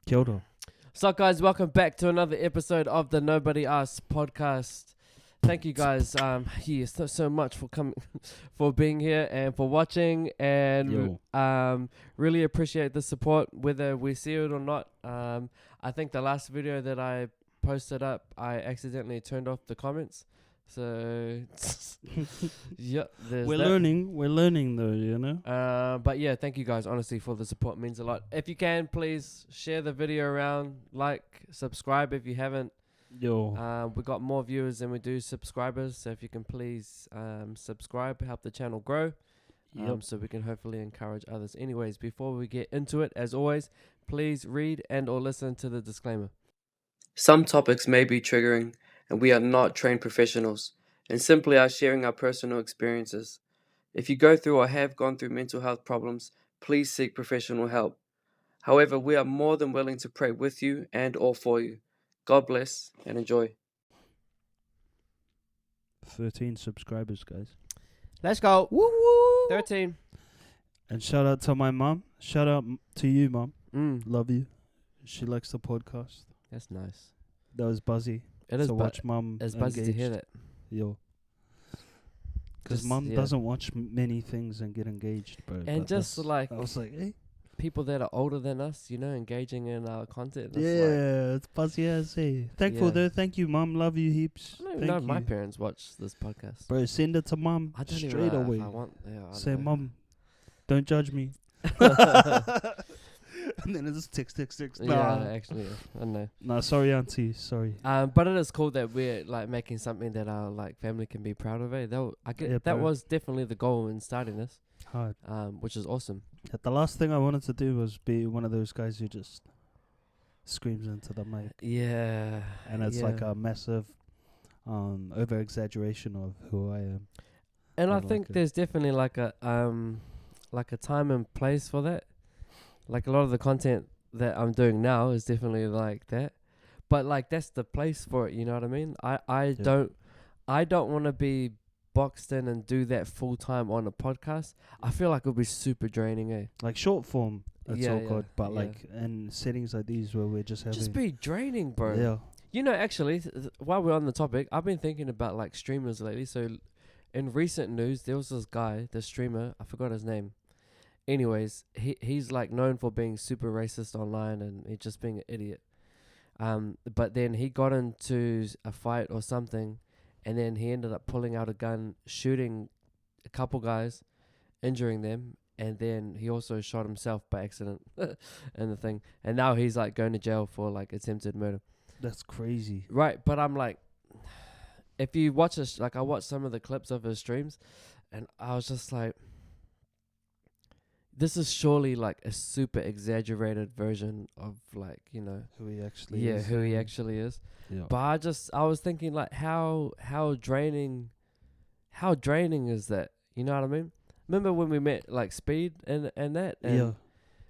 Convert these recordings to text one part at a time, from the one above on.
Kia ora. What's up, guys? Welcome back to another episode of the Nobody Asks podcast. Thank you, guys. So much for coming, for being here and for watching, and really appreciate the support, whether we see it or not. I think the last video that I posted up, I accidentally turned off the comments. So, yeah, We're learning though, you know. But yeah, thank you guys, honestly, for the support. It means a lot. If you can, please share the video around, like, subscribe if you haven't. We got more viewers than we do subscribers, so if you can please subscribe, help the channel grow, so we can hopefully encourage others. Anyways, before we get into it, as always, please read and or listen to the disclaimer. Some topics may be triggering, and we are not trained professionals, and simply are sharing our personal experiences. If you go through or have gone through mental health problems, please seek professional help. However, we are more than willing to pray with you and or for you. God bless and enjoy. 13 subscribers, guys. Let's go. Woo woo. 13. And shout out to my mum. Shout out to you, mum. Love Love you. She likes the podcast. That's nice. That was buzzy. It is to watch mum. It's buzzy to hear that. Because mum doesn't watch many things and get engaged, bro. And just like I was like, hey. People that are older than us, you know, engaging in our content. It's buzzy as hey. Thankful though. Thank you, mum. Love you heaps. I don't even know if my parents watch this podcast. Bro, send it to mum straight away. If I want, say, mum, don't judge me. And then it's text. Yeah, actually, I know. No, sorry, auntie. Sorry. But it is cool that we're like making something that our like family can be proud of. That was definitely the goal in starting this. Hard. Which is awesome. The last thing I wanted to do was be one of those guys who just screams into the mic. Yeah. And it's like a massive over exaggeration of who I am. And I think there's definitely like a time and place for that. Like a lot of the content that I'm doing now is definitely like that. But like that's the place for it, you know what I mean? I don't want to be boxed in and do that full time on a podcast. I feel like it would be super draining, eh? Like short form, it's all good. But yeah. like in settings like these where we're just having... Just be draining, bro. Yeah. You know, actually, while we're on the topic, I've been thinking about like streamers lately. So in recent news, there was this guy, the streamer, I forgot his name. Anyways, he's like known for being super racist online and he just being an idiot. But then he got into a fight or something, and then he ended up pulling out a gun, shooting a couple guys, injuring them, and then he also shot himself by accident and the thing. And now he's like going to jail for like attempted murder. That's crazy. Right, but I'm like, if you watch this, like I watched some of the clips of his streams, and I was just like, this is surely like a super exaggerated version of like, you know, who he actually is. Who he actually is. Yeah. But I was thinking like how draining is that? You know what I mean? Remember when we met like Speed and that? And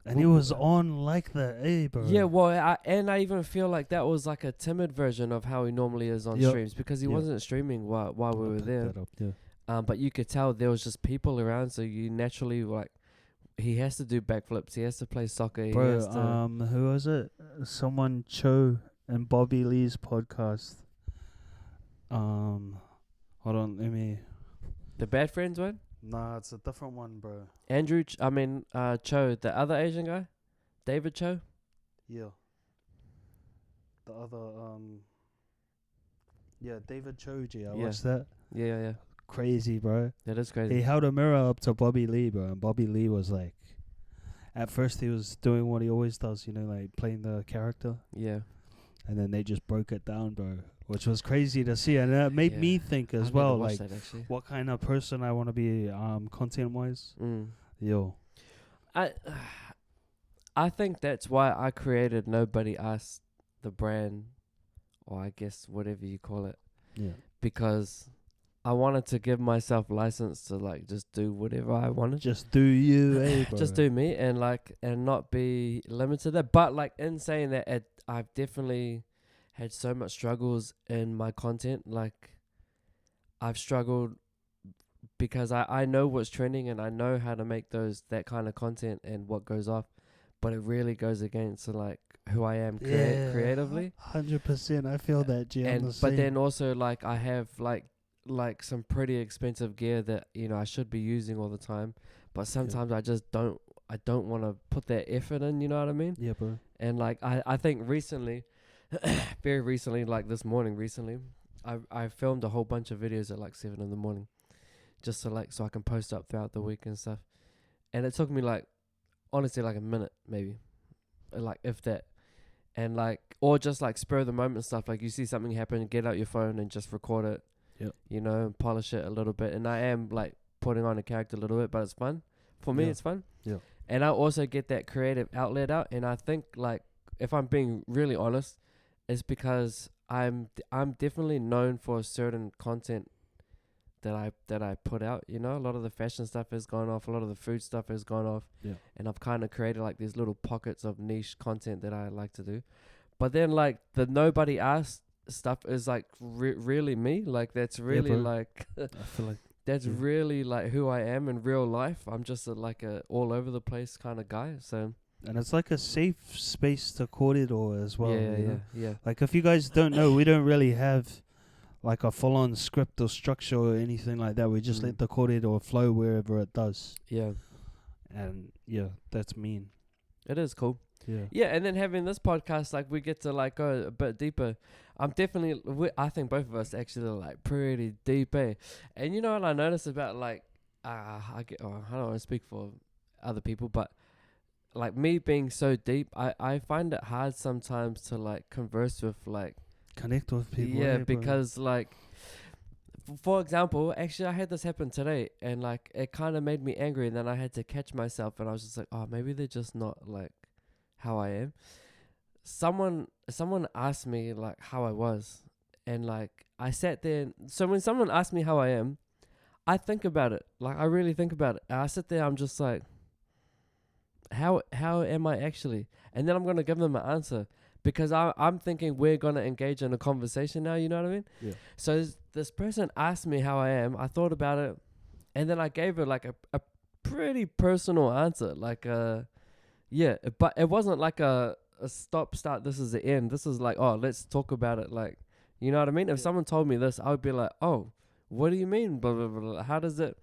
And he was on like that, bro. Yeah, well, I even feel like that was like a timid version of how he normally is on streams, because he wasn't streaming while we were there. But you could tell there was just people around, so you naturally like, he has to do backflips, he has to play soccer. Bro, he has to who was it? Someone Cho and Bobby Lee's podcast. Hold on, let me... The Bad Friends one? Nah, it's a different one, bro. Cho, the other Asian guy? David Cho? Yeah. The other, David Choji. I watched that. Yeah. Crazy, bro. That is crazy. He held a mirror up to Bobby Lee, bro, and Bobby Lee was like... At first, he was doing what he always does, you know, like playing the character. Yeah. And then they just broke it down, bro, which was crazy to see. And it made me think as well, like, what kind of person I want to be content-wise. Yo. I think that's why I created Nobody Asks the brand, or I guess whatever you call it. Yeah. Because I wanted to give myself license to like just do whatever I wanted. Just do you, bro. Just do me, and like, and not be limited to that. But like, in saying that, I've definitely had so much struggles in my content. Like, I've struggled because I know what's trending and I know how to make that kind of content and what goes off, but it really goes against like who I am creatively. 100%. I feel that, G. But then also like I have like some pretty expensive gear that I should be using all the time, but sometimes I just don't want to put that effort in, you know what I mean? Yeah, bro. And like I think recently very recently, like this morning I filmed a whole bunch of videos at like 7 a.m. just so I can post up throughout the week and stuff, and it took me like honestly like a minute maybe, like if that. And like, or just like spur of the moment stuff, like you see something happen, get out your phone and just record it. Yep. And polish it a little bit. And I am like putting on a character a little bit, but it's fun. For me, it's fun. Yeah. And I also get that creative outlet out. And I think like, if I'm being really honest, it's because I'm definitely known for a certain content that I put out. A lot of the fashion stuff has gone off, a lot of the food stuff has gone off. Yeah. And I've kind of created like these little pockets of niche content that I like to do. But then like the nobody asked stuff is like really me. Like that's really like I feel like that's really like who I am in real life. I'm just like a all over the place kind of guy. So. And it's like a safe space to corridor as well. Yeah. Like if you guys don't know, we don't really have like a full-on script or structure or anything like that. We just let the corridor flow wherever it does. Yeah. And yeah, that's mean. It is cool. Yeah. Yeah, and then having this podcast, like we get to like go a bit deeper. I think both of us actually are like pretty deep, eh? And you know what I noticed about like, I don't want to speak for other people, but like me being so deep, I find it hard sometimes to like converse with like, connect with people. Yeah, because like, for example, actually I had this happen today, and like it kind of made me angry, and then I had to catch myself, and I was just like, oh, maybe they're just not like how I am. Someone asked me like how I was, and like I sat there. So when someone asks me how I am, I think about it. Like I really think about it. And I sit there. I'm just like, how am I actually? And then I'm gonna give them an answer. Because I'm thinking we're going to engage in a conversation now, you know what I mean? Yeah. So this person asked me how I am. I thought about it, and then I gave her like a pretty personal answer. Like, yeah, but it wasn't like a stop, start, this is the end. This is like, oh, let's talk about it. Like, you know what I mean? If someone told me this, I would be like, oh, what do you mean? Blah, blah, blah. How does it?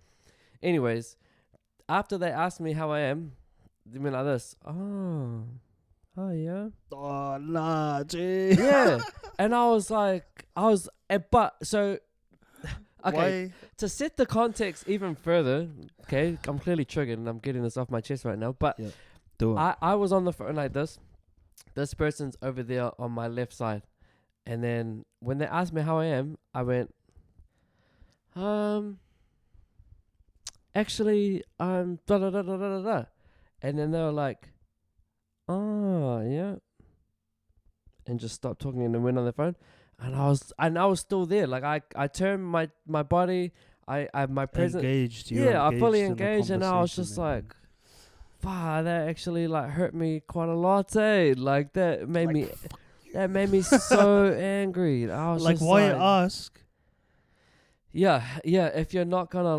Anyways, after they asked me how I am, they went like this. Oh, yeah. Oh, nah, gee. Yeah. And I was like, but so, okay, Why? To set the context even further, okay, I'm clearly triggered and I'm getting this off my chest right now, but Do it. I was on the phone like this. This person's over there on my left side. And then when they asked me how I am, I went, actually, da da da da da da. And then they were like, oh, yeah. And just stopped talking and then went on their phone. And I was still there. Like I turned my body, my presence. Engaged. I fully engaged, and I was just like, wow, that actually like hurt me quite a lot, eh? Like that made me so angry. I was like, just why ask? Yeah. If you're not gonna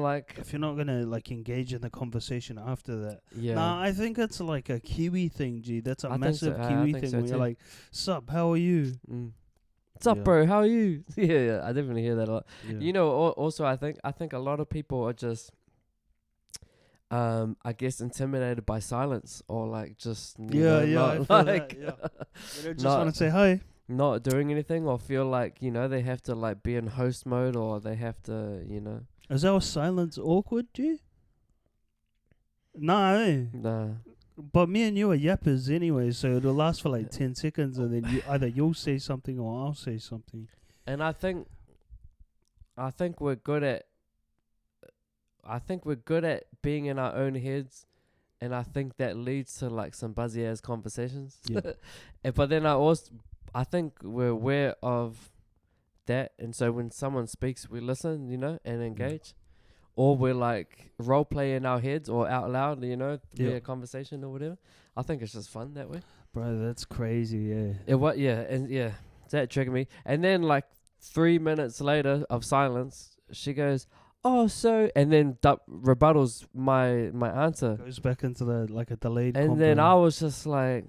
engage in the conversation after that. Yeah. Nah, I think it's like a Kiwi thing, G. That's a massive Kiwi thing where you're like, sup, how are you? What's up, bro? How are you? Yeah, I definitely hear that a lot. Yeah. You know, also I think a lot of people are just, I guess, intimidated by silence, or like just I feel like they don't just want to say hi. Not doing anything, or feel like they have to like be in host mode, or they have to Is our silence awkward, G? Nah. But me and you are yappers anyway, so it'll last for like 10 seconds, and then either you'll say something or I'll say something. And I think we're good at being in our own heads, and I think that leads to like some buzzy ass conversations. Yeah. But then I think we're aware of that, and so when someone speaks, we listen, and engage. Or we're like role play in our heads or out loud, via a conversation or whatever. I think it's just fun that way. Bro, that's crazy, yeah. That triggered me. And then like 3 minutes later of silence, she goes, oh, so, and then rebuttals my answer. Goes back into a delayed. And then I was just like,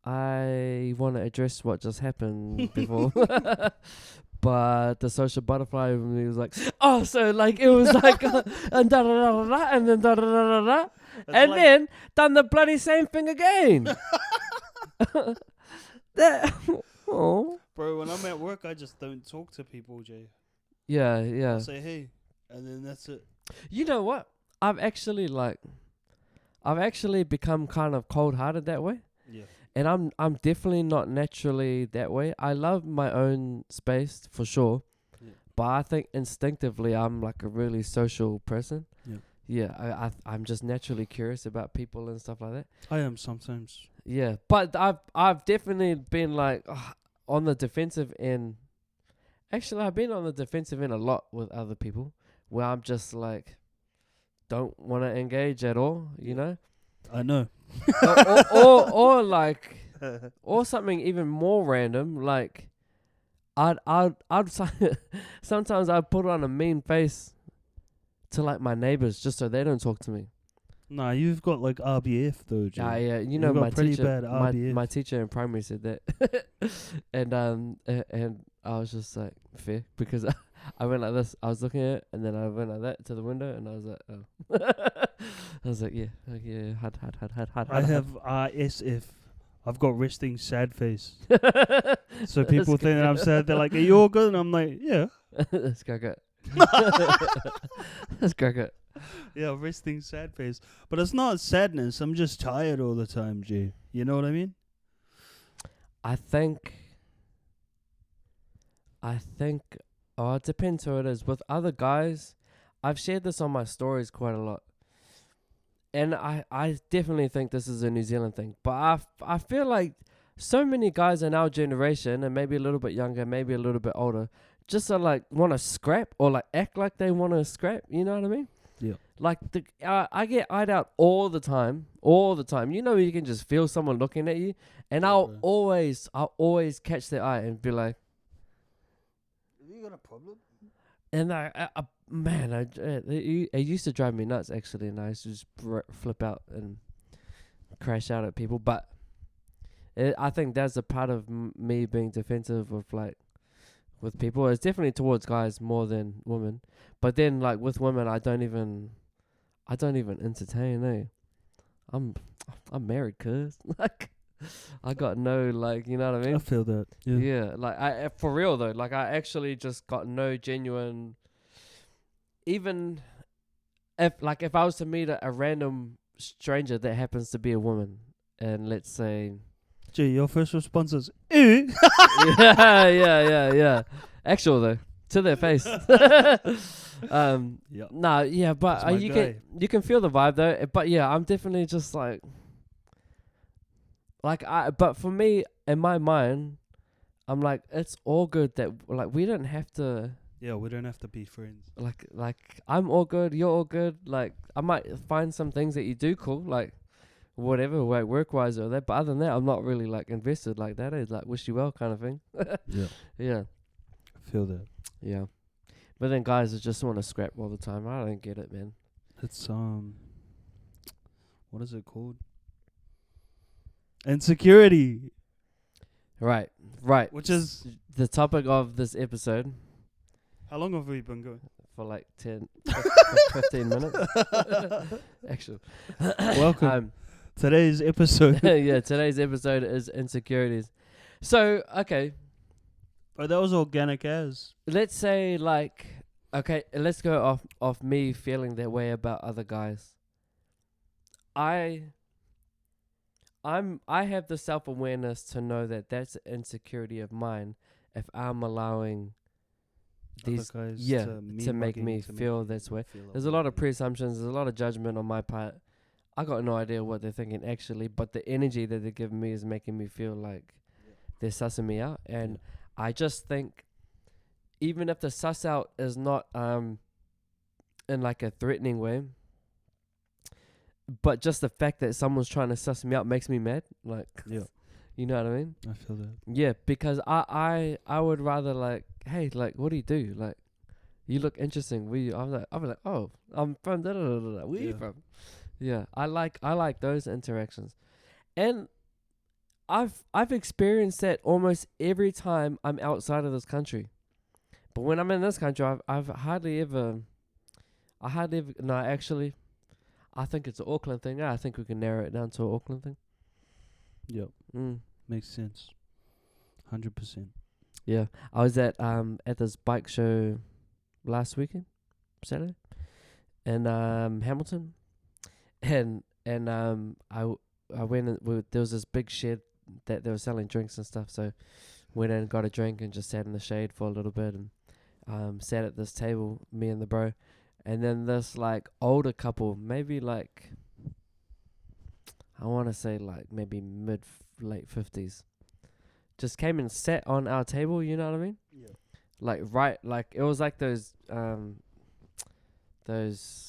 I want to address what just happened before. But the social butterfly in me was like, oh, so like it was like, and da da da da, and then da da da da da, and then done the bloody same thing again. Oh, bro, when I'm at work, I just don't talk to people, Jay. Yeah. I'll say hey, and then that's it. You know what? I've actually become kind of cold-hearted that way. Yeah. And I'm definitely not naturally that way. I love my own space for sure. Yeah. But I think instinctively I'm like a really social person. Yeah. Yeah, I'm just naturally curious about people and stuff like that. I am sometimes. Yeah, but I've definitely been like on the defensive end. Actually, I've been on the defensive end a lot with other people where I'm just like don't want to engage at all, you know? I know. or like, or something even more random. Like, I'd sometimes I'd put on a mean face to like my neighbors just so they don't talk to me. Nah, you've got like RBF though, Jay. Yeah. You know, my pretty teacher, bad RBF. my teacher in primary said that, and I was just like fair because I went like this. I was looking at it, and then I went like that to the window, and I was like, oh. I was like, yeah, hard. I have RSF. I've got resting sad face. So people think that I'm sad. They're like, are you all good? And I'm like, yeah. That's crack. That's crack. Yeah, resting sad face. But it's not sadness. I'm just tired all the time, G. You know what I mean? I think, it depends who it is. With other guys, I've shared this on my stories quite a lot. And I definitely think this is a New Zealand thing. But I feel like so many guys in our generation, and maybe a little bit younger, maybe a little bit older, just are like want to scrap or like act like they want to scrap. You know what I mean? Yeah. Like I get eyed out all the time. You know, you can just feel someone looking at you, and I'll always catch their eye and be like, "Have you got a problem?" And it used to drive me nuts actually, and I used to just flip out and crash out at people. But I think that's a part of me being defensive with people. It's definitely towards guys more than women. But then like with women, I don't even entertain. I'm married, cuz like I got no like, you know what I mean? I feel that. Yeah, like I for real though, like I actually just got no genuine. Even if I was to meet a random stranger that happens to be a woman, and let's say, gee, your first response is ew. yeah. Actual though, to their face. Yep. Nah, yeah, but you can feel the vibe though. But yeah, I'm definitely just like but for me, in my mind, I'm like, it's all good that like we don't have to. Yeah, we don't have to be friends. Like I'm all good, you're all good. Like I might find some things that you do cool, like whatever, like work wise or that. But other than that, I'm not really like invested like that. It's like wish you well kind of thing. Yeah. Yeah. I feel that. Yeah. But then guys that just want to scrap all the time. I don't get it, man. It's what is it called? Insecurity. Right. Which is the topic of this episode. How long have we been going? For like 10, 15 minutes. Actually. Welcome. Today's episode. Yeah, today's episode is insecurities. So, okay. Oh, that was organic as. Let's say let's go off me feeling that way about other guys. I have the self-awareness to know that that's an insecurity of mine if I'm allowing these guys to make me feel this way. There's a lot of presumptions, there's a lot of judgment on my part. I got no idea what they're thinking actually, but the energy that they're giving me is making me feel like they're sussing me out. And I just think even if the suss out is not in like a threatening way, but just the fact that someone's trying to suss me out makes me mad. Like, you know what I mean? I feel that. Yeah, because I would rather like, hey, like, what do? Like, You look interesting. I'm like, oh, I'm from da da da da. Where you from? Yeah, I like those interactions, and I've experienced that almost every time I'm outside of this country. But when I'm in this country, I've hardly ever. No, actually, I think it's an Auckland thing. Yeah, I think we can narrow it down to an Auckland thing. Yep. Makes sense. 100%. Yeah, I was at this bike show last weekend, Saturday, in Hamilton, and I went and there was this big shed that they were selling drinks and stuff. So went in, got a drink, and just sat in the shade for a little bit, and sat at this table, me and the bro, and then this like older couple, maybe like I want to say like maybe late 50s, just came and sat on our table. You know what I mean? Yeah. Like it was like those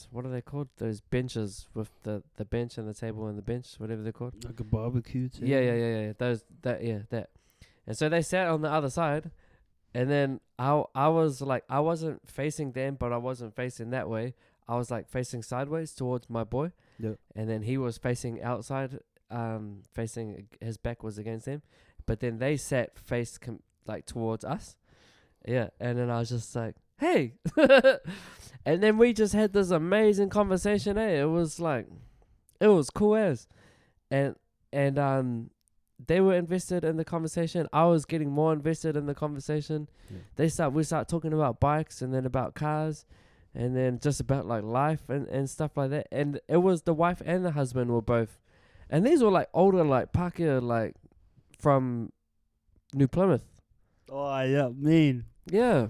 what are they called? Those benches with the bench and the table and the bench, whatever they're called. Like a barbecue table. Yeah. That. And so they sat on the other side, and then I was like, I wasn't facing them, but I wasn't facing that way. I was like facing sideways towards my boy. Yeah. And then he was facing outside, facing his back was against them, but then they sat like towards us. Yeah. And then I was just like, hey. And then we just had this amazing conversation. It was cool as, and they were invested in the conversation. I was getting more invested in the conversation. Yeah. We start talking about bikes, and then about cars, and then just about like life and stuff like that. And it was the wife and the husband were both, and these were like older, like Pākehā, like from New Plymouth. Oh yeah, mean. Yeah.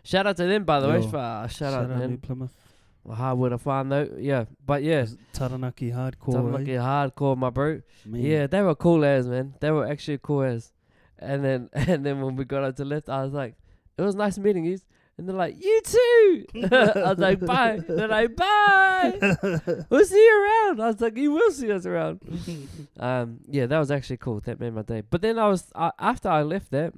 Shout out to them, by the way. Shout out, man. New Plymouth. Well, hardwood, I find though. Yeah, but yeah. Taranaki hardcore. Taranaki hardcore, my bro. Man. Yeah, they were cool as, man. They were actually cool as. And then when we got up to lift, I was like, it was nice meeting you. And they're like, you too. I was like, bye. They're like, bye. We'll see you around. I was like, you will see us around. Yeah, that was actually cool. That made my day. But then after I left that,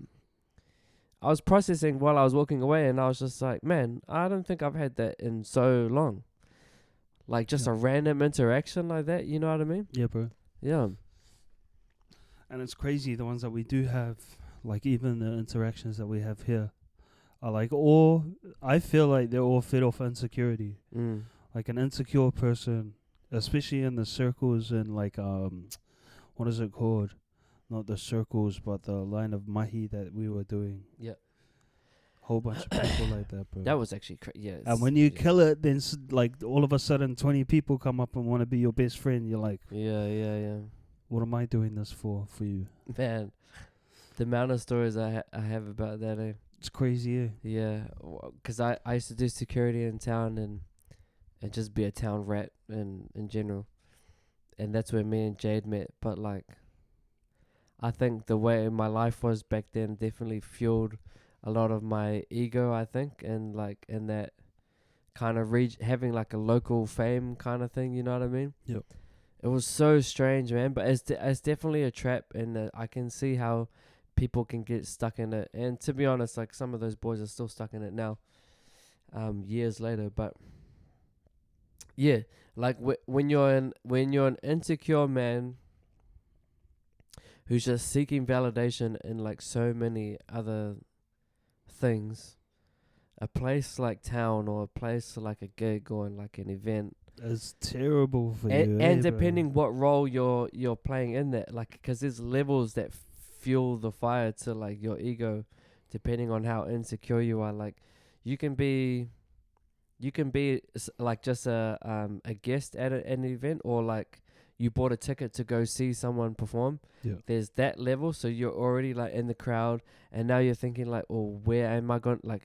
I was processing while I was walking away, and I was just like, man, I don't think I've had that in so long. Like, just a random interaction like that, you know what I mean? Yeah, bro. Yeah. And it's crazy, the ones that we do have, like, even the interactions that we have here, are like I feel like they're all fed off insecurity. Like, an insecure person, especially in the circles and, like, what is it called? Not the circles, but the line of mahi that we were doing. Yeah. Whole bunch of people like that, bro. That was actually yeah. And when you kill it, then like all of a sudden 20 people come up and want to be your best friend. You're like, yeah. What am I doing this for you? Man, the amount of stories I have about that. It's crazy, Yeah, because I used to do security in town and just be a town rat in general. And that's where me and Jade met. But like, I think the way my life was back then definitely fueled a lot of my ego, I think, and like in that kind of having like a local fame kind of thing, you know what I mean? Yep. It was so strange, man, but it's definitely a trap, and I can see how people can get stuck in it. And to be honest, like some of those boys are still stuck in it now, years later. But yeah, like when you're an insecure man who's just seeking validation in like so many other things, a place like town or a place like a gig or like an event, it's terrible for you. And depending what role you're playing in that, like, because there's levels that fuel the fire to like your ego, depending on how insecure you are. Like, you can be like just a guest at an event, or like you bought a ticket to go see someone perform. Yeah. There's that level, so you're already like in the crowd, and now you're thinking like, well, where am I going? Like,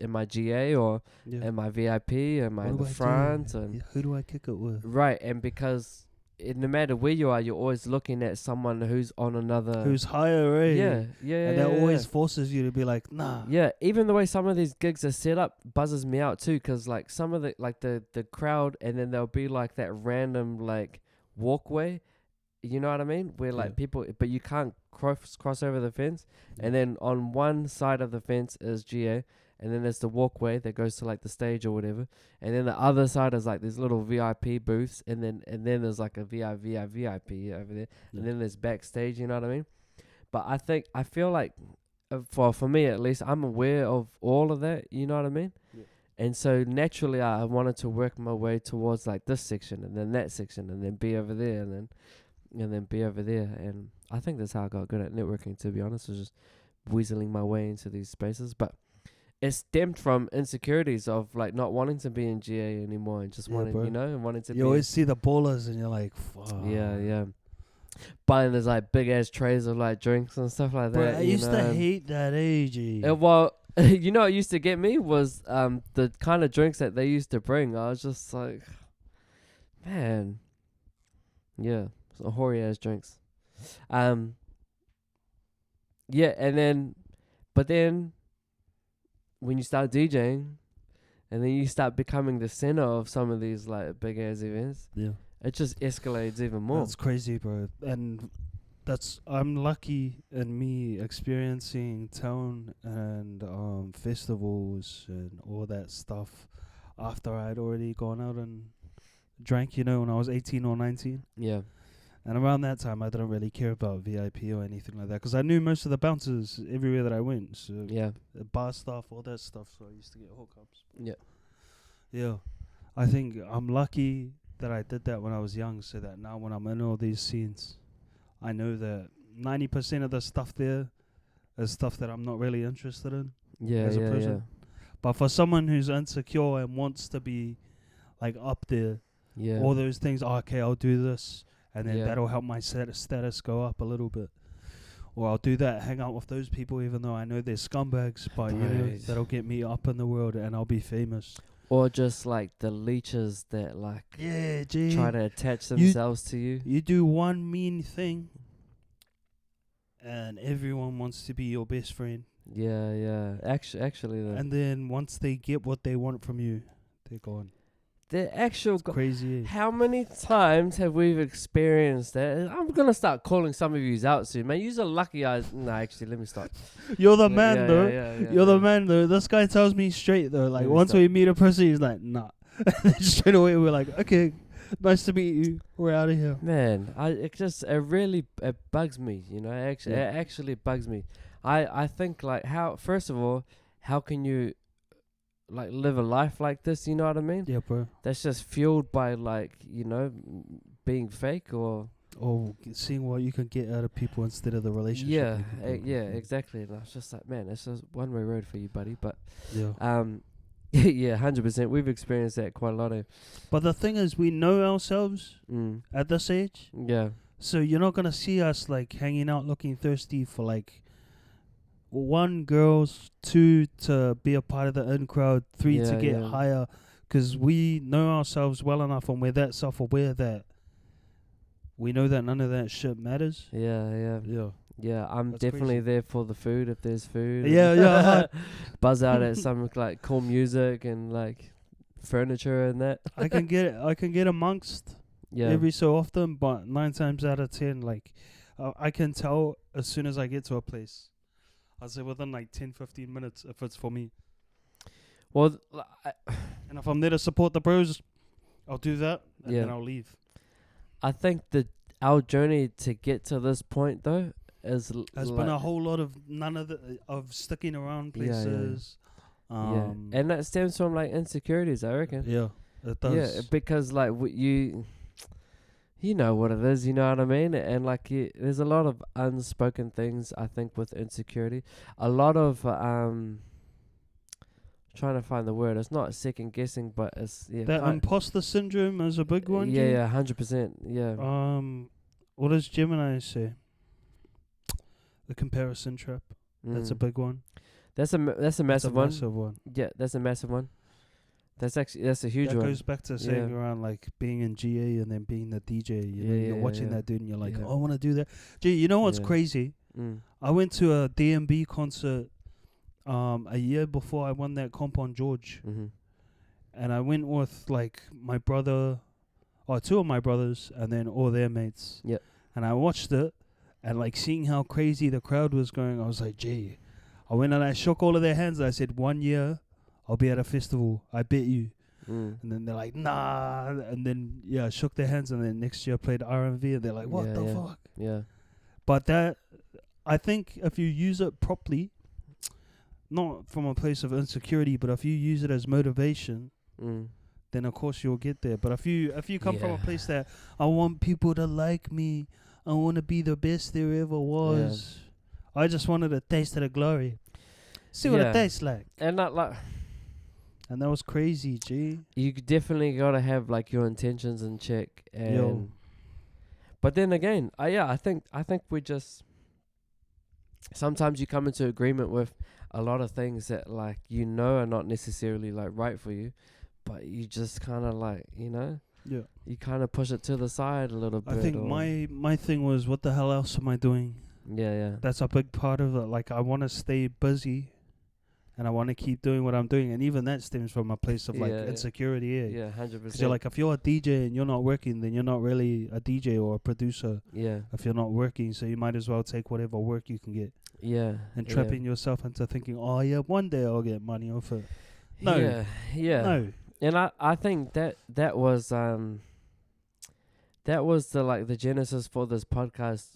am I GA or am I VIP? Am I in the front? And who do I kick it with? Right, and because no matter where you are, you're always looking at someone who's on another, who's higher, right? Yeah. And that always forces you to be like, nah. Yeah, even the way some of these gigs are set up buzzes me out too, because like some of the like the crowd, and then there'll be like that random like walkway, you know what I mean, where like people, but you can't cross over the fence, and then on one side of the fence is GA, and then there's the walkway that goes to like the stage or whatever, and then the other side is like these little VIP booths, and then there's like a VIP over there, and then there's backstage. You know what I mean? But I feel like for me at least, I'm aware of all of that. You know what I mean? Yeah. And so naturally, I wanted to work my way towards like this section, and then that section, and then be over there, and then be over there. And I think that's how I got good at networking. To be honest, was just weaseling my way into these spaces. But it stemmed from insecurities of like not wanting to be in GA anymore, and just wanting, bro. And wanting to. You always see the ballers, and you're like, fuck. Yeah. Buying those like big ass trays of like drinks and stuff like that. I used to hate that age. Well, you know what used to get me was the kind of drinks that they used to bring. I was just like, man, yeah, some hoary ass drinks. Yeah, but then when you start DJing, and then you start becoming the center of some of these like big ass events. Yeah. It just escalates even more. That's crazy, bro. And I'm lucky in me experiencing town and festivals and all that stuff after I'd already gone out and drank, when I was 18 or 19. Yeah. And around that time, I didn't really care about VIP or anything like that, because I knew most of the bouncers everywhere that I went. So yeah. Bar stuff, all that stuff. So I used to get hookups. Yeah. Yeah. I think I'm lucky that I did that when I was young, so that now when I'm in all these scenes, I know that 90% of the stuff there is stuff that I'm not really interested in as a person. Yeah. But for someone who's insecure and wants to be like up there, all those things, okay, I'll do this, and then that'll help my status go up a little bit. Or I'll do that, hang out with those people, even though I know they're scumbags, but that'll get me up in the world and I'll be famous. Or just like the leeches that like try to attach themselves to you. You do one mean thing and everyone wants to be your best friend. Yeah. Actually though. And then once they get what they want from you, they're gone. The actual crazy. How many times have we experienced that? I'm gonna start calling some of yous out soon, man. You're lucky. Actually, let me stop. You're the man, though. You're the man, though. This guy tells me straight, though. Like once we meet a person, he's like, nah. And then straight away, we're like, okay, nice to meet you. We're out of here. Man, it really bugs me. It actually bugs me. I think like first of all, how can you like live a life like this, you know what I mean? Yeah, bro. That's just fueled by like, being fake or seeing what you can get out of people instead of the relationship. Yeah, exactly. And I was just like, man, it's just one-way road for you, buddy. But yeah, 100%. We've experienced that quite a lot of. But the thing is, we know ourselves at this age. Yeah. So you're not gonna see us like hanging out looking thirsty for like 1, girls, 2, to be a part of the in crowd, 3, to get higher, because we know ourselves well enough and we're that self-aware that we know that none of that shit matters. Yeah, I'm That's definitely crazy. There for the food if there's food. Yeah. Buzz out at some like cool music and like furniture and that. I can get amongst every so often, but 9 times out of 10, like I can tell as soon as I get to a place. I'll say within like 10-15 minutes if it's for me. Well, and if I'm there to support the bros, I'll do that and then I'll leave. I think that our journey to get to this point though has been a whole lot of of sticking around places. And that stems from like insecurities, I reckon. Yeah, it does. Yeah, because like you know what it is, you know what I mean? And like, there's a lot of unspoken things, I think, with insecurity. A lot of, trying to find the word. It's not second guessing, but it's, that imposter syndrome is a big one. Yeah, 100%. Yeah. What does Gemini say? The comparison trap. That's a big one. That's a massive one. Massive one. Yeah, that's a massive one. That's a huge one. That goes back to saying around like being in GA and then being the DJ. You're watching that dude and you're like, I want to do that. Gee, you know what's crazy? I went to a DMB concert a year before I won that comp on George. And I went with like my brother, or 2 of my brothers, and then all their mates. And I watched it, and like seeing how crazy the crowd was going, I was like, gee, I went and I shook all of their hands. I said, 1 year, I'll be at a festival. I bet you. And then they're like, nah. And then, I shook their hands. And then next year I played R&V. And they're like, what the fuck? Yeah. But that, I think if you use it properly, not from a place of insecurity, but if you use it as motivation, then of course you'll get there. But if you come from a place that I want people to like me, I want to be the best there ever was. I just wanted a taste of the glory. See what it tastes like. And not like. And that was crazy, G. You definitely gotta have like your intentions in check. And but then again, I think we just sometimes you come into agreement with a lot of things that like are not necessarily like right for you, but you just kind of like you kind of push it to the side a little bit. I think my thing was, what the hell else am I doing? Yeah. That's a big part of it. Like I want to stay busy, and I want to keep doing what I'm doing, and even that stems from a place of like insecurity. Yeah, 100%. Because you're like, if you're a DJ and you're not working, then you're not really a DJ or a producer. Yeah. If you're not working, so you might as well take whatever work you can get. Yeah. And trapping yourself into thinking, oh yeah, one day I'll get money off it. No. Yeah. No. And I think that was the genesis for this podcast.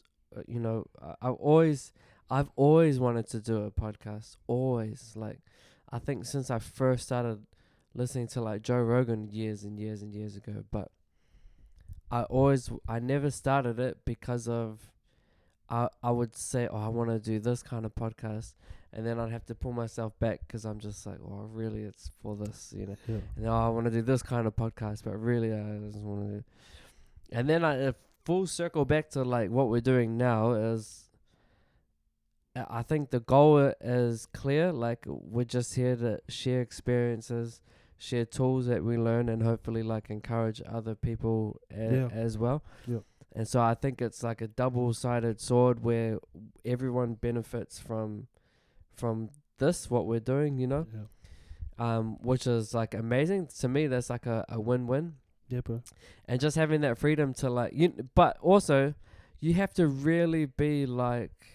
I've always wanted to do a podcast. Always. Like, I think since I first started listening to like Joe Rogan years and years and years ago, but I never started it because of I would say, I want to do this kind of podcast, and then I'd have to pull myself back because I'm just like, really, it's for this, And then, I want to do this kind of podcast, but really, I just want to do. And then I full circle back to like what we're doing now is, I think the goal is clear. Like, we're just here to share experiences, share tools that we learn, and hopefully like encourage other people as well. Yeah. And so I think it's like a double-sided sword where everyone benefits from this, what we're doing, which is like amazing. To me, that's like a win-win. Yeah, bro. And just having that freedom to like, but also you have to really be like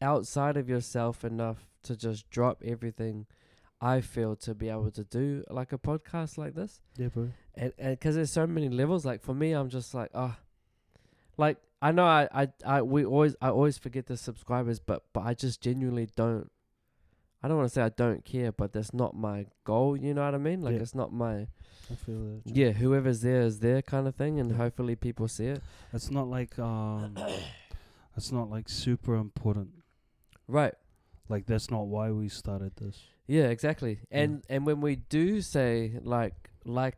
outside of yourself enough to just drop everything, I feel, to be able to do like a podcast like this. Yeah, bro. And because there's so many levels. Like for me, I'm just like, like I know I always forget the subscribers, but I just genuinely don't. I don't want to say I don't care, but that's not my goal. You know what I mean? Like it's not my. I feel that. Yeah, whoever's there is there kind of thing, and hopefully people see it. It's not like it's not like super important. Right. Like that's not why we started this. Yeah, exactly. And when we do say like,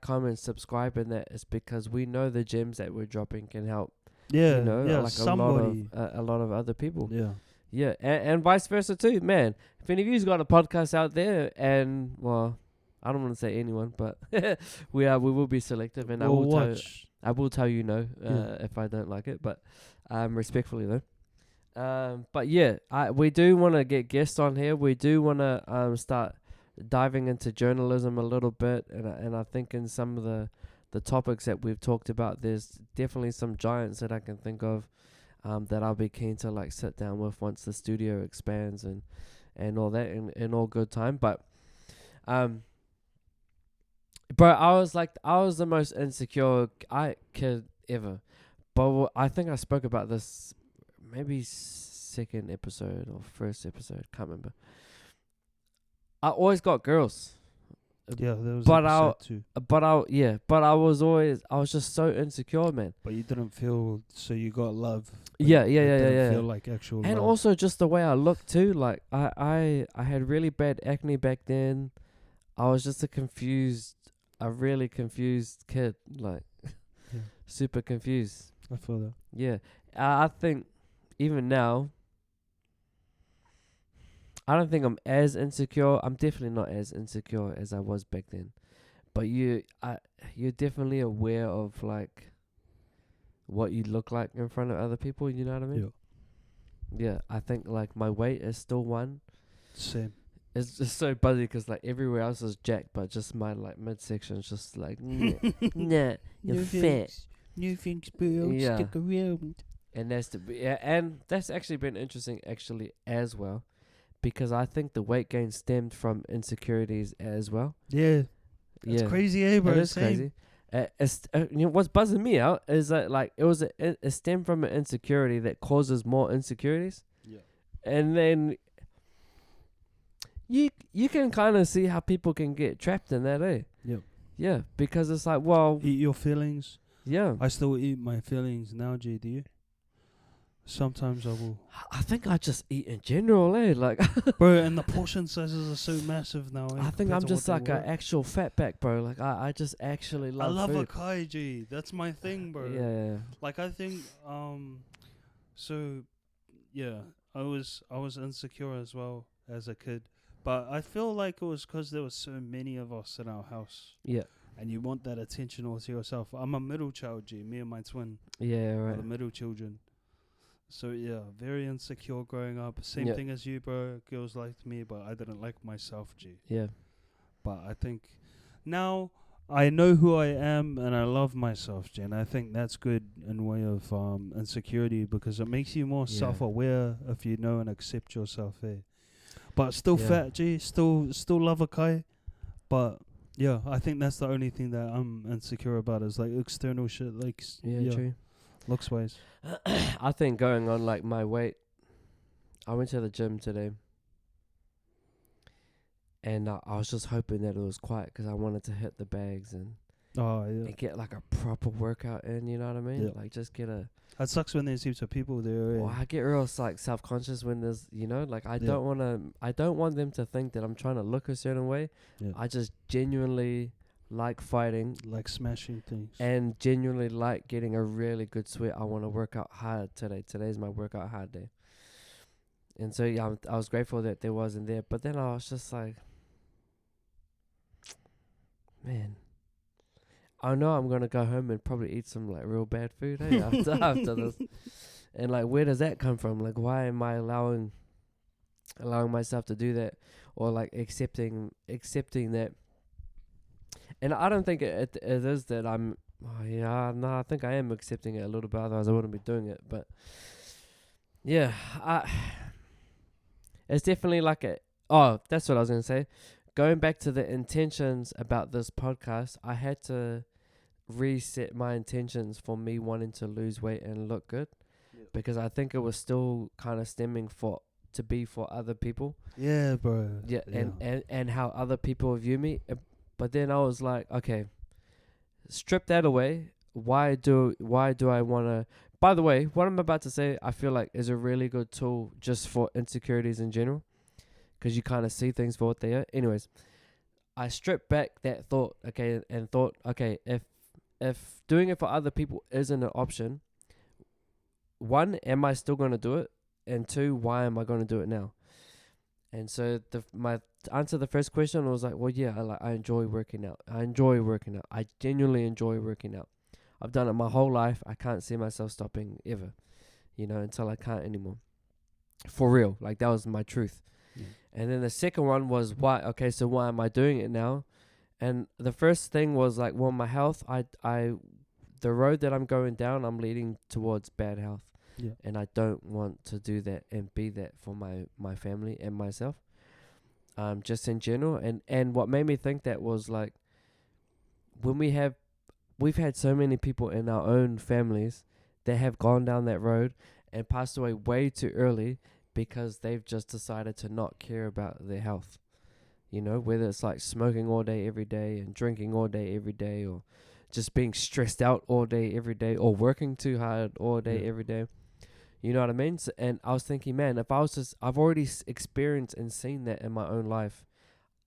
comment, subscribe, and that, it's because we know the gems that we're dropping can help. Yeah, like somebody. a lot of other people. Yeah. Yeah, and vice versa too, man. If any of you's got a podcast out there, and well, I don't want to say anyone, but we will be selective, and I will tell you no if I don't like it, but respectfully though. But yeah, we do want to get guests on here. We do want to start diving into journalism a little bit, and I think in some of the topics that we've talked about, there's definitely some giants that I can think of. That I'll be keen to like sit down with once the studio expands and all that in all good time. But bro, I was the most insecure kid ever. But I think I spoke about this maybe second episode or first episode, can't remember. I always got girls. Yeah, there was episode 2. But I was just so insecure, man. But you didn't feel, so you got love. Yeah. Feel like actual and love. also just the way I looked too. Like I had really bad acne back then. I was just a really confused kid, like super confused. I feel that. Yeah, I think even now, I don't think I'm as insecure. I'm definitely not as insecure as I was back then. But you're definitely aware of like what you look like in front of other people. You know what I mean? Yeah. I think like my weight is still one. Same. It's just so buzzy because like everywhere else is jacked, but just my like midsection is just like nah, you're fat. New things, bro. Stick around. And that's actually been interesting as well. because I think the weight gain stemmed from insecurities as well. Yeah. It's crazy, eh, bro? It is crazy. What's buzzing me out is that like it stemmed from an insecurity that causes more insecurities. Yeah. And then you can kind of see how people can get trapped in that, eh? Yep. Yeah, because it's like, well, eat your feelings. Yeah. I still eat my feelings now, G. Do you? Sometimes I will. I think I just eat in general, eh? Like, bro, and the portion sizes are so massive now. I think I'm just like an actual fatback, bro. Like, I just actually love. I love food. acai, G. That's my thing, bro. Yeah. Like, I think, so, yeah, I was insecure as well as a kid, but I feel like it was because there was so many of us in our house. Yeah. And you want that attention all to yourself. I'm a middle child, G. Me and my twin. Yeah, right. Are the middle children. So yeah, very insecure growing up. Same thing as you, bro. Girls liked me, but I didn't like myself, G. Yeah. But I think now I know who I am and I love myself, G. And I think that's good in way of insecurity because it makes you more self-aware if you know and accept yourself, eh? But still fat, G. Still love acai. But yeah, I think that's the only thing that I'm insecure about is like external shit, like true. Looks wise. I think going on like my weight, I went to the gym today, and I was just hoping that it was quiet because I wanted to hit the bags and get like a proper workout in. You know what I mean? Yeah. Like just get a. That sucks when there's heaps of people there. Well, I get real like self-conscious when there's, like I don't want them to think that I'm trying to look a certain way. Yeah. I just genuinely like fighting, like smashing things, and genuinely like getting a really good sweat. I want to work out hard today. Today's my workout hard day. And so yeah, I was grateful that there wasn't there. But then I was just like, man, I know I'm gonna go home and probably eat some like real bad food after this. And like, where does that come from? Like, why am I allowing myself to do that, or like accepting that? And I don't think it is that I'm. I think I am accepting it a little bit. Otherwise, I wouldn't be doing it. But yeah, it's definitely like a. Oh, that's what I was gonna say. Going back to the intentions about this podcast, I had to reset my intentions for me wanting to lose weight and look good, because I think it was still kind of stemming to be for other people. Yeah, bro. Yeah, and how other people view me. But then I was like, okay, strip that away. Why do I want to... By the way, what I'm about to say, I feel like is a really good tool just for insecurities in general, because you kind of see things for what they are. Anyways, I stripped back that thought, okay, and thought, okay, if doing it for other people isn't an option, one, am I still going to do it? And two, why am I going to do it now? And so to answer the first question was like, well, yeah, I enjoy working out. I genuinely enjoy working out. I've done it my whole life. I can't see myself stopping ever, until I can't anymore. For real. Like, that was my truth. Yeah. And then the second one was why. Okay, so why am I doing it now? And the first thing was like, well, my health, the road that I'm going down, I'm leading towards bad health. Yeah. And I don't want to do that and be that for my family and myself. Just in general. And what made me think that was like, when we've had so many people in our own families that have gone down that road and passed away way too early because they've just decided to not care about their health. Whether it's like smoking all day every day and drinking all day every day, or just being stressed out all day every day, or working too hard all day every day. You know what I mean? So, and I was thinking, man, if I've already experienced and seen that in my own life,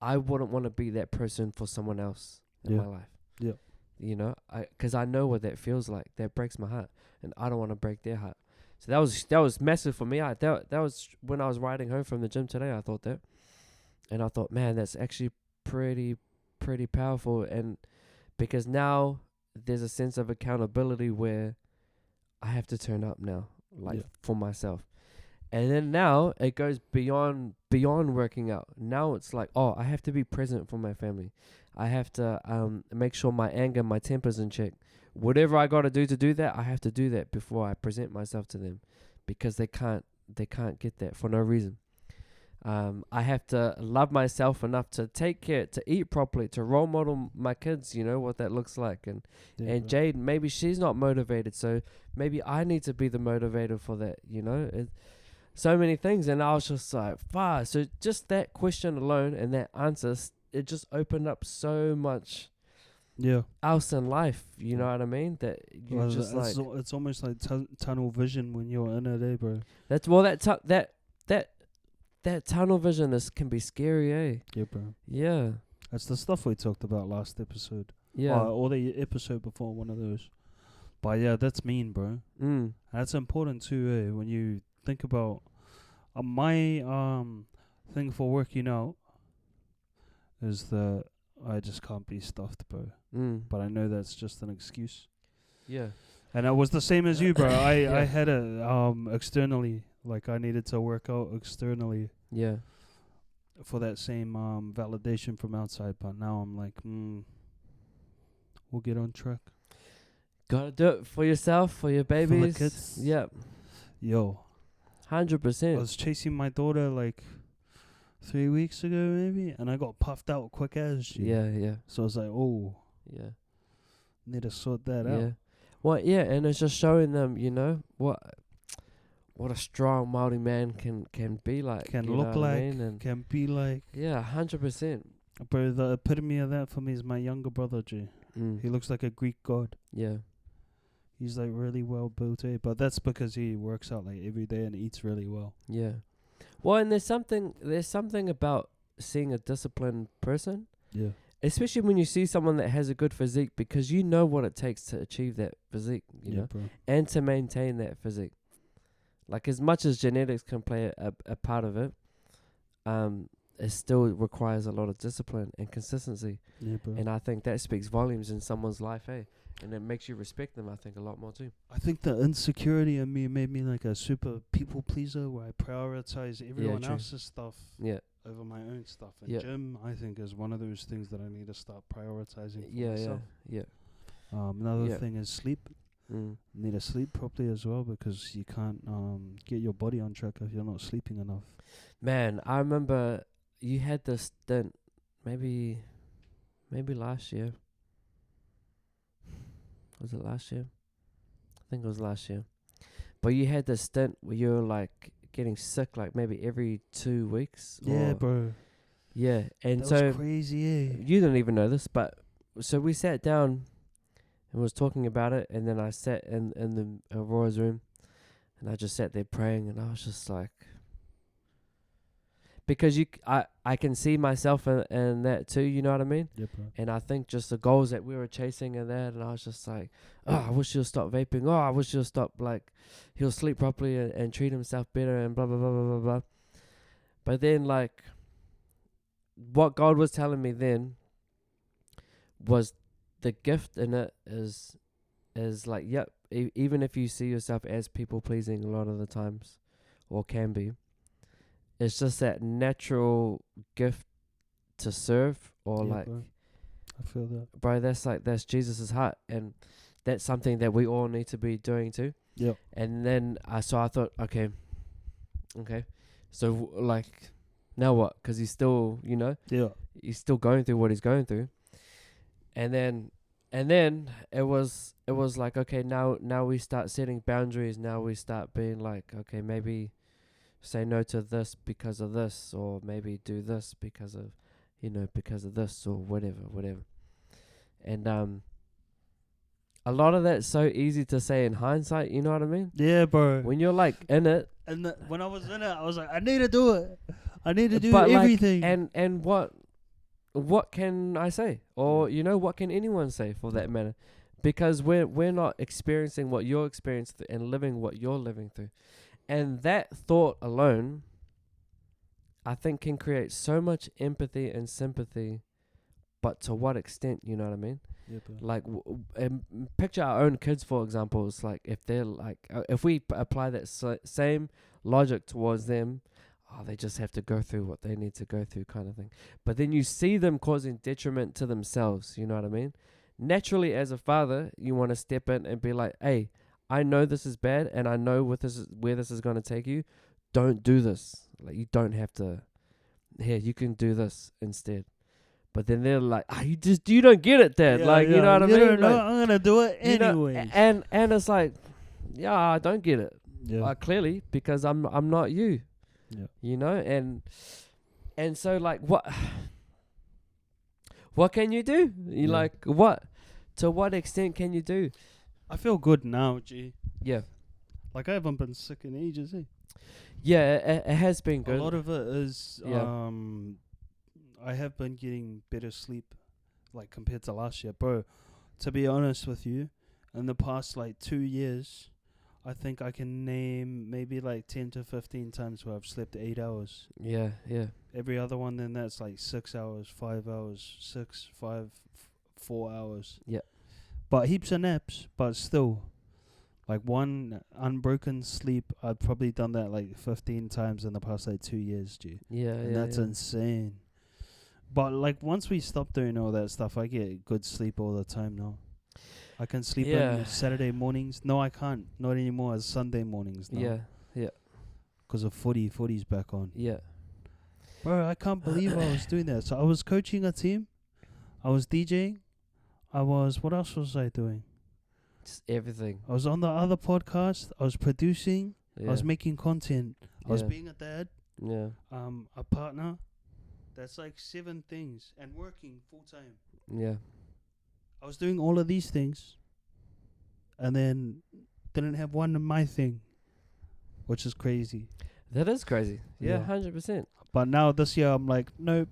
I wouldn't want to be that person for someone else in my life. Yeah. Because I know what that feels like. That breaks my heart, and I don't want to break their heart. So that was massive for me. That was when I was riding home from the gym today. I thought that, and I thought, man, that's actually pretty powerful. And because now there's a sense of accountability where I have to turn up now. For myself. And then now it goes beyond working out. Now it's like, I have to be present for my family. I have to make sure my anger, my temper's in check. Whatever I got to do that, I have to do that before I present myself to them, because they can't get that for no reason. I have to love myself enough to take care, to eat properly, to role model my kids, what that looks like. And Jade, maybe she's not motivated, so maybe I need to be the motivator for that, so many things. And I was just like, so just that question alone and that answer, it just opened up so much else in life, you know what I mean? That you it's almost like tunnel vision when you're in it, bro. That tunnel vision can be scary, eh? Yeah, bro. Yeah. That's the stuff we talked about last episode. Yeah. Or the episode before, one of those. But yeah, that's mean, bro. That's important too, eh? When you think about my thing for working out is that I just can't be stuffed, bro. But I know that's just an excuse. Yeah. And it was the same as you, bro. I had it externally. Like, I needed to work out externally. Yeah. For that same validation from outside. But now I'm like, we'll get on track. Gotta do it for yourself, for your babies. For the kids. Yep. Yo. 100%. I was chasing my daughter like 3 weeks ago, maybe. And I got puffed out quick as shit. Yeah. So I was like, oh. Yeah. Need to sort that out. Well, yeah, and it's just showing them, what a strong Māori man can be like. Can look like, and can be like. Yeah, 100%. But the epitome of that for me is my younger brother, G. He looks like a Greek god. Yeah. He's like really well built, eh? But that's because he works out like every day and eats really well. Yeah. Well, and there's something about seeing a disciplined person. Yeah. Especially when you see someone that has a good physique, because you know what it takes to achieve that physique, you know, bro. And to maintain that physique. Like, as much as genetics can play a part of it, it still requires a lot of discipline and consistency. Yeah, bro. And I think that speaks volumes in someone's life, eh? And it makes you respect them, I think, a lot more too. I think the insecurity in me made me like a super people pleaser where I prioritize everyone else's stuff over my own stuff. And gym, I think, is one of those things that I need to start prioritizing for myself. Another thing is sleep. Need to sleep properly as well, because you can't get your body on track if you're not sleeping enough. Man, I remember you had this stint, maybe last year. Was it last year? I think it was last year. But you had this stint where you were like getting sick like maybe every 2 weeks. Yeah, bro. Yeah, and that so was crazy, eh? You didn't even know this, but so we sat down and was talking about it, and then I sat in the Aurora's room, and I just sat there praying, and I was just like, because I can see myself in that too, you know what I mean? Yeah, bro. And I think just the goals that we were chasing and that, and I was just like, I wish he'll stop vaping. I wish he'll stop, like, he'll sleep properly and treat himself better and blah, blah, blah, blah, blah, blah. But then, like, what God was telling me then was the gift in it is like, even if you see yourself as people pleasing a lot of the times, or can be, it's just that natural gift to serve, or like, bro. I feel that, bro. That's Jesus's heart, and that's something that we all need to be doing too. Yeah. And then I thought, okay, so like, now what? Because he's still, he's still going through what he's going through. And then it was like, okay, now we start setting boundaries. Now we start being like, okay, maybe say no to this because of this, or maybe do this because of this, or whatever. And a lot of that's so easy to say in hindsight, you know what I mean? Yeah, bro. When you're like in it. And when I was in it, I was like, I need to do it. I need to do everything. Like, and what can I say? Or, what can anyone say for that matter? Because we're not experiencing what you're experiencing and living what you're living through. And that thought alone, I think, can create so much empathy and sympathy, but to what extent, you know what I mean? Yeah, like, picture our own kids, for example. It's like, if they're like, if we apply that same logic towards them, they just have to go through what they need to go through, kind of thing. But then you see them causing detriment to themselves, you know what I mean? Naturally, as a father, you want to step in and be like, hey, I know this is bad, and I know where this is going to take you. Don't do this. Like, you don't have to here, you can do this instead. But then they're like, you don't get it, Dad. Yeah, like, you know what I mean? Like, I'm going to do it anyway. And it's like, yeah, I don't get it. Yeah. Clearly, because I'm not you. Yeah. You know, and so like what can you do? To what extent can you do? I feel good now, G. Yeah. Like I haven't been sick in ages, eh? Yeah, it has been good. A lot of it is I have been getting better sleep, like compared to last year, bro. To be honest with you, in the past like 2 years, I think I can name maybe like 10 to 15 times where I've slept 8 hours. Yeah. Every other one, then that's like 6 hours, 5 hours, 6, 5, 4 hours. Yeah. But heaps of naps, but still. Like one unbroken sleep, I've probably done that like 15 times in the past like 2 years, G. Yeah, And that's insane. But like once we stop doing all that stuff, I get good sleep all the time now. I can sleep on Saturday mornings. No, I can't. Not anymore. It's Sunday mornings now. Yeah. Because of footy's back on. Yeah. Bro, I can't believe I was doing that. So I was coaching a team. I was DJing. What else was I doing? Just everything. I was on the other podcast. I was producing. Yeah. I was making content. I was being a dad. Yeah. A partner. That's like 7 things. And working full time. Yeah. I was doing all of these things. And then didn't have one of my thing. Which is crazy. That is crazy. Yeah, 100%. But now this year I'm like, nope.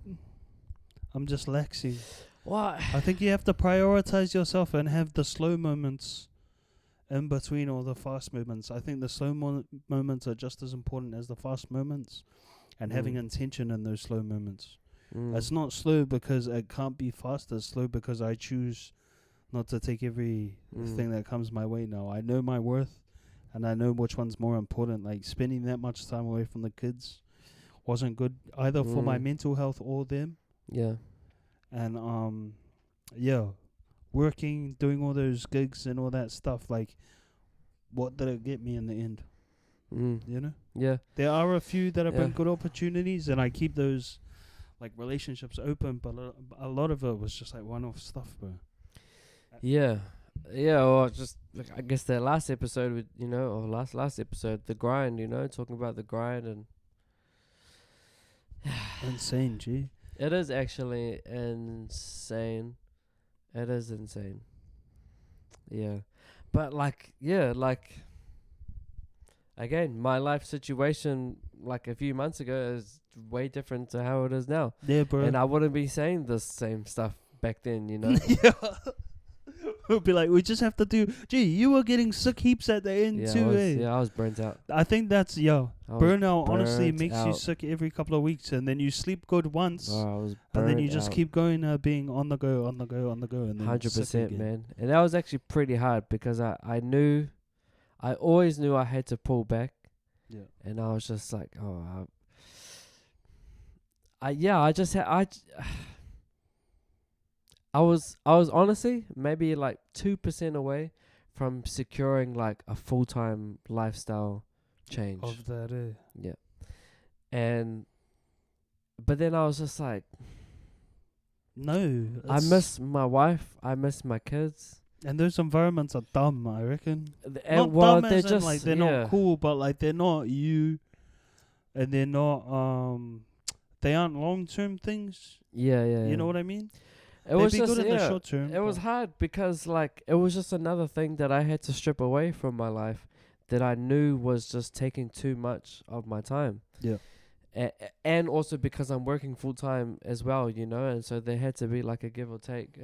I'm just laxing. What? I think you have to prioritize yourself and have the slow moments in between all the fast moments. I think the slow moments are just as important as the fast moments, and having intention in those slow moments. It's not slow because it can't be fast. It's slow because I choose not to take every thing that comes my way now. I know my worth, and I know which one's more important. Like spending that much time away from the kids wasn't good either for my mental health or them. Yeah. And working, doing all those gigs and all that stuff, like what did it get me in the end? You know? Yeah. There are a few that have been good opportunities, and I keep those like relationships open, but a lot of it was just like one-off stuff, bro. Yeah. Yeah, or just I guess that last episode with or last episode, the grind, talking about the grind and insane, G. It is actually insane. It is insane. Yeah. But again, my life situation like a few months ago is way different to how it is now. Yeah, bro. And I wouldn't be saying the same stuff back then, Yeah. We'll be like, we just have to do. Gee, you were getting sick heaps at the end too, I was burnt out. I think that's burnout. Honestly, makes you sick every couple of weeks, and then you sleep good once, and then you just keep going, being on the go, and then 100%, man. And that was actually pretty hard because I always knew I had to pull back. Yeah. And I was just like, I was honestly maybe like 2% away from securing like a full-time lifestyle change. Of that, Yeah. But then I was just like, no. I miss my wife. I miss my kids. And those environments are dumb, I reckon. Not dumb they're as just in, like, they're not cool, but like they're not you, and they're not they aren't long-term things. Yeah. You know what I mean? It was just good in the short term. It was hard because like it was just another thing that I had to strip away from my life that I knew was just taking too much of my time. Yeah. And also because I'm working full time as well, and so there had to be like a give or take,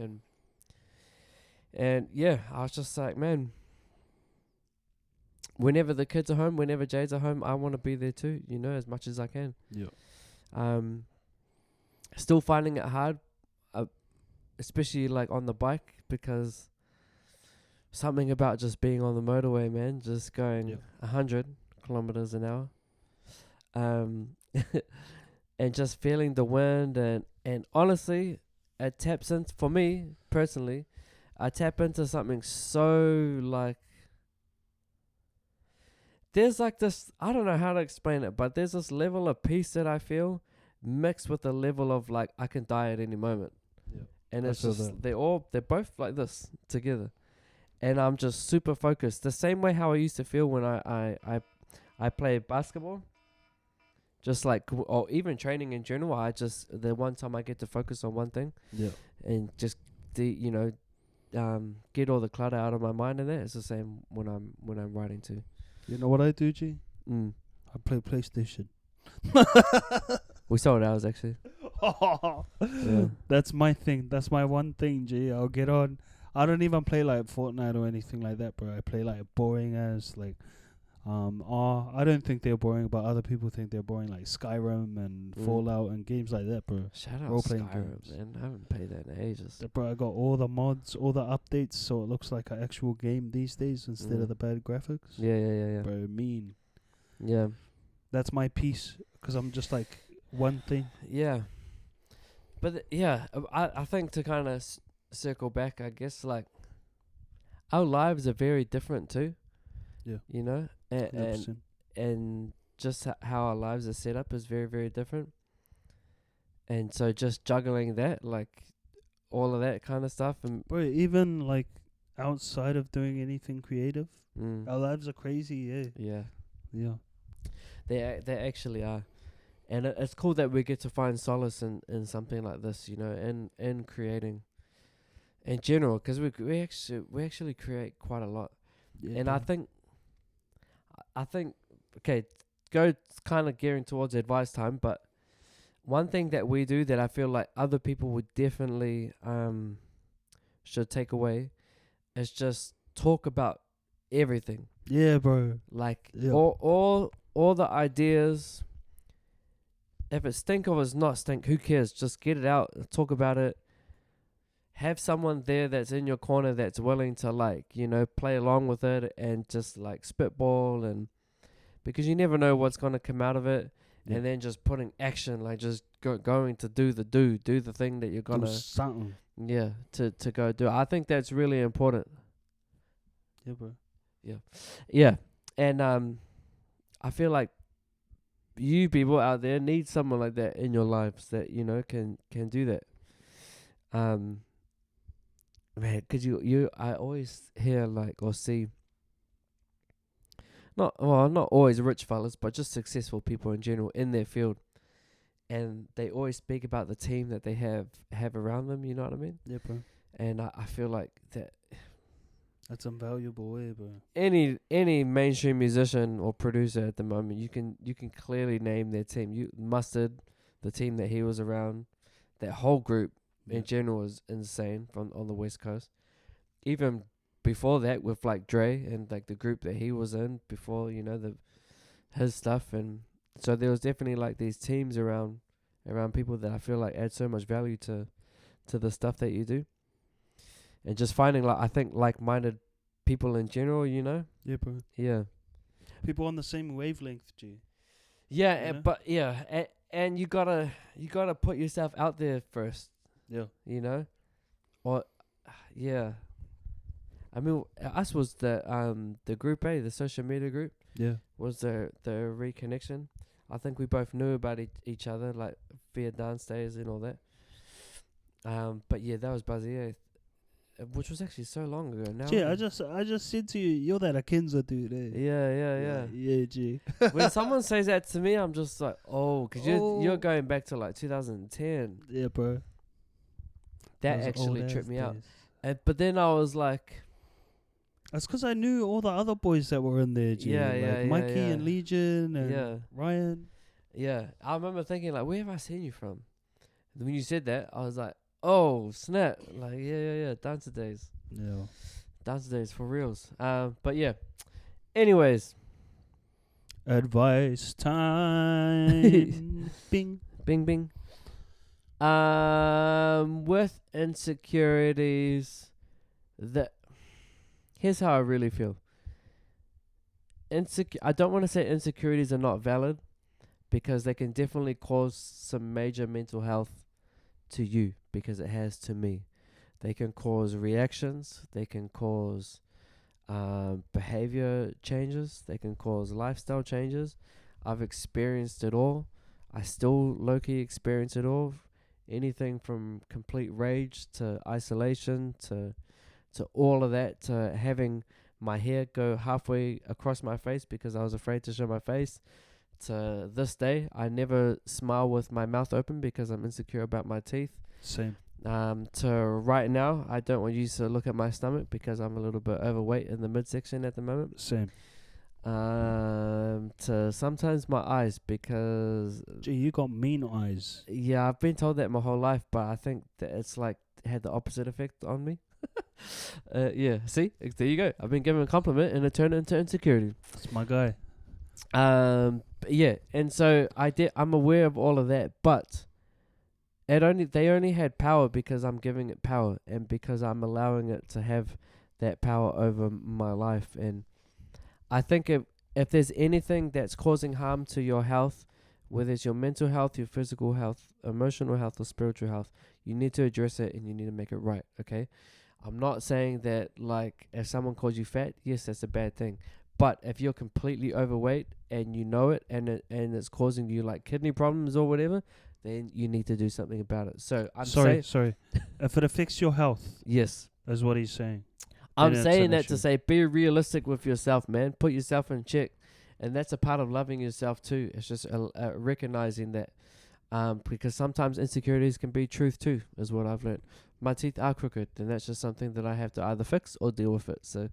and yeah, I was just like, man, whenever the kids are home, whenever Jade's at home, I want to be there too, as much as I can. Yeah. Still finding it hard, especially like on the bike, because something about just being on the motorway, man, just going 100 kilometers an hour, and just feeling the wind, and honestly, it taps into, for me personally, I tap into something so like, there's like this, I don't know how to explain it, but there's this level of peace that I feel mixed with a level of like I can die at any moment. Yeah. And it's just they're both like this together. And I'm just super focused. The same way how I used to feel when I play basketball. Just like, or even training in general, the one time I get to focus on one thing. Yeah. And just get all the clutter out of my mind, and that it's the same when I'm writing too. You know what I do, G? I play PlayStation. We sold ours actually. Yeah. That's my thing. That's my one thing, G. I'll get on. I don't even play like Fortnite or anything like that, bro. I play like boring as like I don't think they're boring, but other people think they're boring, like Skyrim and Fallout and games like that, bro. Shout out Role-playing Skyrim, games. man. I haven't played that in ages. Bro, I got all the mods, all the updates, so it looks like an actual game these days instead of the bad graphics. Yeah. Bro, mean. Yeah. That's my piece, because I'm just like one thing. Yeah. But I think to kind of circle back, I guess, like, our lives are very different too. Yeah. You know? And just how our lives are set up is very, very different. And so just juggling that, like, all of that kind of stuff. And bro, even, like, outside of doing anything creative, our lives are crazy, Yeah. Yeah. They actually are. And it's cool that we get to find solace in something like this, you know, in creating in general, because we actually create quite a lot. Yeah, and bro. I think okay, go kind of gearing towards advice time, but one thing that we do that I feel like other people would definitely should take away is just talk about everything. Yeah, bro. Like all the ideas. If it stink or it's not stink, who cares? Just get it out, talk about it. Have someone there that's in your corner that's willing to, like, you know, play along with it and just like spitball, and because you never know what's gonna come out of it. Yeah. And then just putting action, like just going to do the thing that you're gonna do something. Yeah, to go do. I think that's really important. Yeah, bro. Yeah, and I feel like you people out there need someone like that in your lives that, you know, can do that. Man, 'cause I always hear, like, or see, not always rich fellas, but just successful people in general in their field, and they always speak about the team that they have around them. You know what I mean? Yeah, bro. And I feel like that's invaluable, bro. Any mainstream musician or producer at the moment, you can clearly name their team. Mustard, the team that he was around, that whole group in general is insane on the West Coast. Even before that, with like Dre and like the group that he was in before, you know, his stuff, and so there was definitely like these teams around people that I feel like add so much value to the stuff that you do. And just finding, like, I think, like-minded people in general, you know? Yeah, bro. Yeah. People on the same wavelength, G. Yeah, and you gotta put yourself out there first. Yeah. You know? Or, yeah. I mean, us was the group A, the social media group. Yeah. Was the reconnection. I think we both knew about each other, like, via dance days and all that. But yeah, that was buzzy, which was actually so long ago now. Gee, I just said to you, you're that Akinza dude, eh? Yeah. Yeah, G. When someone says that to me, I'm just like, because you're going back to like 2010. Yeah, bro. That actually tripped me out. But then I was like, that's because I knew all the other boys that were in there, G. Like Mikey and Legion and Ryan. Yeah, I remember thinking, like, where have I seen you from? And when you said that, I was like, oh, snap. Like, yeah. Dancer days. Yeah. Dancer days for reals. But yeah. Anyways. Advice time. Bing. Bing, bing. With insecurities, here's how I really feel. I don't want to say insecurities are not valid, because they can definitely cause some major mental health to you, because it has to me. They can cause reactions. They can cause behavior changes. They can cause lifestyle changes. I've experienced it all. I still low-key experience it all. Anything from complete rage to isolation to all of that, to having my hair go halfway across my face because I was afraid to show my face. To this day, I never smile with my mouth open because I'm insecure about my teeth. Same. To right now, I don't want you to look at my stomach because I'm a little bit overweight in the midsection at the moment. Same. To sometimes my eyes because... Gee, you got mean eyes. Yeah, I've been told that my whole life, but I think that it's like had the opposite effect on me. Yeah, see? There you go. I've been given a compliment and it turned into insecurity. That's my guy. Yeah, and so I'm aware of all of that, but they only had power because I'm giving it power and because I'm allowing it to have that power over my life. And I think if there's anything that's causing harm to your health, whether it's your mental health, your physical health, emotional health, or spiritual health, you need to address it and you need to make it right, okay? I'm not saying that, like, if someone calls you fat, yes, that's a bad thing. But if you're completely overweight and you know it and it's causing you, like, kidney problems or whatever, then you need to do something about it. So I'm sorry. If it affects your health, yes, is what he's saying. I'm saying that to say be realistic with yourself, man. Put yourself in check, and that's a part of loving yourself too. It's just recognizing that, because sometimes insecurities can be truth too, is what I've learned. My teeth are crooked, and that's just something that I have to either fix or deal with it. So,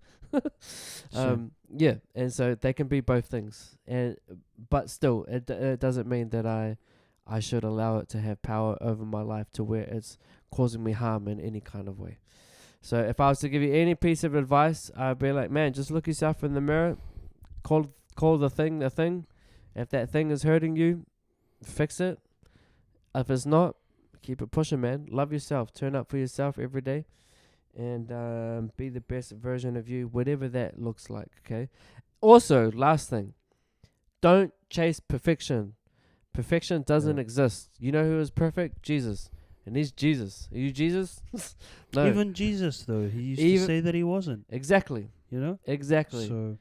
yeah, and so they can be both things, but still, it doesn't mean that I should allow it to have power over my life to where it's causing me harm in any kind of way. So if I was to give you any piece of advice, I'd be like, man, just look yourself in the mirror, call the thing a thing. If that thing is hurting you, fix it. If it's not, keep it pushing, man. Love yourself. Turn up for yourself every day. And be the best version of you, whatever that looks like, okay? Also, last thing, don't chase perfection. Perfection doesn't exist. You know who is perfect? Jesus. And he's Jesus. Are you Jesus? No. Even Jesus, though, he used to say that he wasn't. Exactly. You know? Exactly. So,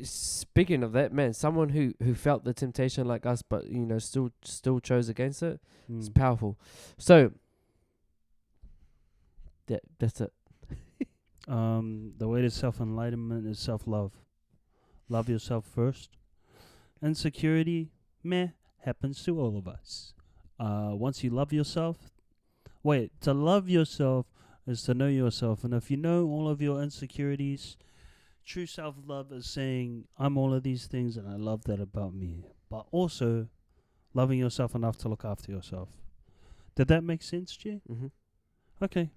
speaking of that, man, someone who felt the temptation like us, but still chose against it. It's powerful. So that's it. The way to self-enlightenment is self-love. Love yourself first. Insecurity, happens to all of us. Once you love yourself, to love yourself is to know yourself. And if you know all of your insecurities, true self-love is saying, I'm all of these things and I love that about me. But also loving yourself enough to look after yourself. Did that make sense, Jay? Mm-hmm. Okay.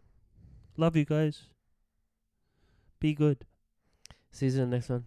Love you guys. Be good. See you in the next one.